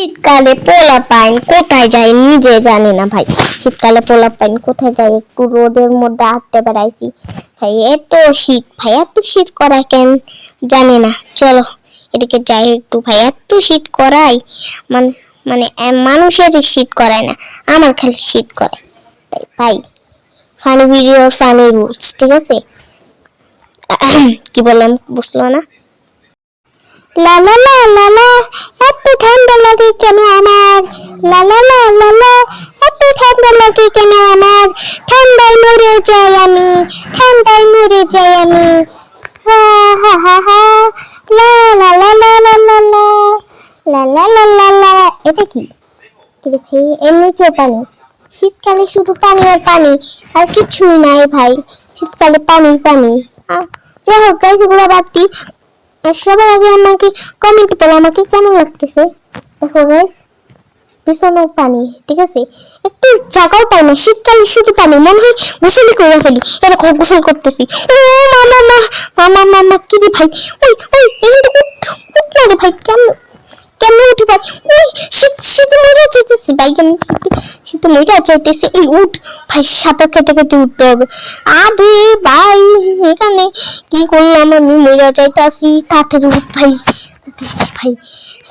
শীতকালে পোলা পাইন কোথায় যায় নিজে জানি না ভাই। শীতকালে পোলা পাইন কোথায় যায়, একটু রোদের মধ্যে হাঁটতে বেড়াইছি ভাই। এত শীত ভাই, এত শীত করায় কেন জানি না। চলো এদিকে যাই একটু ভাই। এত শীত করায় মানে মানে মানুষের শীত করায় না, আমার খালি শীত করে। তাই ভাই ফানি ভিডিও ফানি রুলস, ঠিক আছে? কি বললাম বুঝলো না? লা লা লা লা লা, এত ঠান্ডা লাগে কেন আমার? লা লা লা লা লা, এত ঠান্ডা লাগে কেন আমার? ঠান্ডায় মরে যাই আমি, ঠান্ডায় মরে যাই আমি। হা হা হা হা, লা লা লা লা লা লা লা, লা লা লা লা লা। এটা কি? ভাই এমনিতেও পানি, শীতকালে শুধু পানি আর পানি, আর কিছুই নাই ভাই। শীতকালে পানি পানি। যাই হোক গাইস, এগুলো বাদটি। সবাই আগে আমাকে কমেন্ট করো আমাকে কেমন লাগতেছে। দেখো গাইস, ভীষণ পানি, ঠিক আছে? একটু জায়গাও পাই না, শীতকালে শুধু পানি, মনে হয় গোসলই করে ফেলি। এরকম গোসল করতেছি। ও মামা মা, মামা মামা কি রে ভাই? ওই ওই এখান থেকে উঠ না রে ভাই। কেমন কেমন উঠে ভাই? ওই শীত শীতে মরে যেতেছি ভাই, কেমন শীতে শীতে মরে যাইতেছে। এই উঠ ভাই, সাঁতার কেটে কেটে উঠতে হবে। আরে ভাই এখানে কি করলাম আমি? মরে যাইতেছি, তাড়াতাড়ি উঠ ভাই। ভাই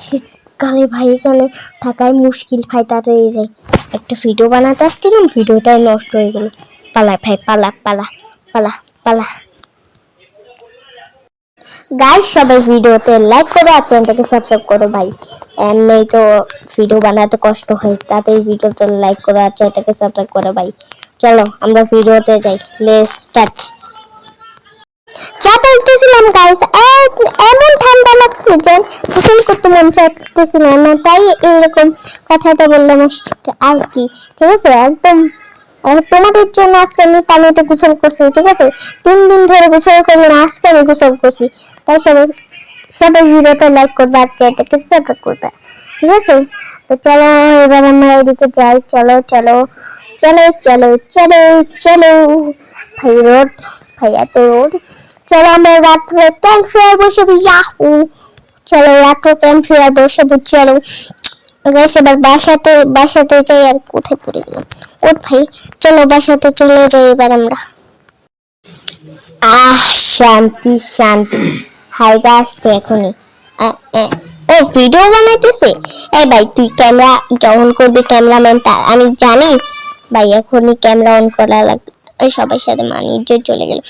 শীতকালে ভাই এখানে থাকাই মুশকিল ভাই, তাড়াতাড়ি যাই। একটা ভিডিও বানাতে আসছিলাম, ভিডিওটাই নষ্ট হয়ে গেল। পালা ভাই পালা পালা পালা পালা। গাইস সবাই ভিডিওতে লাইক করো আর চ্যানেলটাকে সাবস্ক্রাইব করো ভাই, এমনি তো ভিডিও বানাতে কষ্ট হয়। তাড়াতাড়ি ভিডিওতে লাইক করো আর চ্যানেলটাকে সাবস্ক্রাইব করো ভাই। চলো আমরা ভিডিওতে যাই, লেটস স্টার্ট। যা বলতেছিলাম গাইস, এমন ঠান্ডা লাগছে যে গোসল করতে মন চাইতেছিল না, তাই এইরকম কথাটা বললাম আর কি, ঠিক আছে? একদম তোমাদের জন্য আজকে আমি পানিতে গোসল করছি, ঠিক আছে? 3 দিন ধরে গোসল করি না, আজকে আমি গোসল করছি। তাই সবাই সবাই ভিডিওতে লাইক করবে আর চ্যানেলটাকে সাবস্ক্রাইব করবে, ঠিক আছে? তো চলো এবার আমরা এদিকে যাই। চলো চলো চলো চলো চলো চলো ভাই, রোড ভাই এত রোড। চলো আমরা রাত্রে ক্যাম্প ফায়ার বসাবো, ইয়াহু। চলো রাত্রে ক্যাম্প ফায়ার বসাবো, চলো গাইস। এবার বাসাতে যাই। আর কোথায় পড়ে গেলাম? ওঠ ভাই, চলো বাসাতে চলে যাই এবার আমরা। শান্তি শান্তি, হাইগা আসছে এখনই। ও ভিডিও বানাইতেছে। এই ভাই তুই ক্যামেরা অন করবি, ক্যামেরাম্যান তার আমি জানি ভাই। এখনই ক্যামেরা অন করা লাগবে। সবার সাথে মানিজ্য চলে গেল।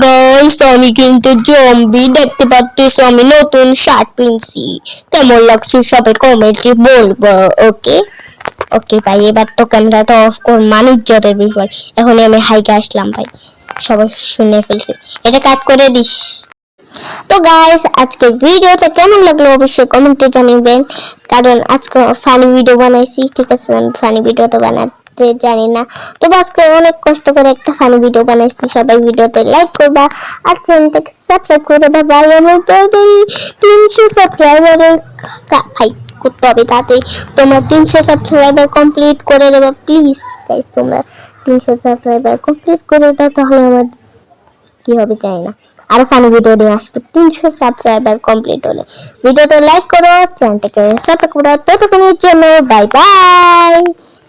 গাইস আমি কিন্তু জম্বি, দেখতে পাচ্ছিস আমি নতুন শার্ট পিনছি। কেমন লাগছে সবাই কমেন্টে বলবো। ওকে ওকে ভাই, এবার তো ক্যামেরাটা অফ কর, মানিজ্যতের বিষয়। এখন আমি হাইকে আসলাম ভাই, সবাই শুনে ফেলছে। এটা কাট করে দিস। তো গাইস আজকে ভিডিওটা কেমন লাগলো অবশ্যই কমেন্টে জানাবেন, কারণ আজকে ফানি ভিডিও বানাইছি, ঠিক আছে? আমি ফানি ভিডিও তো বানাতে জানি না, তো আজকে অনেক কষ্ট করে একটা ফানি ভিডিও বানাইছি। সবাই ভিডিওতে লাইক করবা আর চ্যানেলটাকে সাবস্ক্রাইব করে দেবা ভাই। আমার তাড়াতাড়ি 300 সাবস্ক্রাইবারের ভাই করতে হবে, তাতে তোমরা 300 সাবস্ক্রাইবার কমপ্লিট করে দেবা প্লিজ গাইস। তোমরা 300 সাবস্ক্রাইবার কমপ্লিট করে দাও, তাহলে আমার কি হবে জানি না, আরো ফানি ভিডিও নিয়ে আসবো 300 সাবস্ক্রাইবার কমপ্লিট হলে। ভিডিওতে লাইক করো, চ্যানেলটাকে সাবস্ক্রাইব করো। ততক্ষণের জন্য বাই বাই।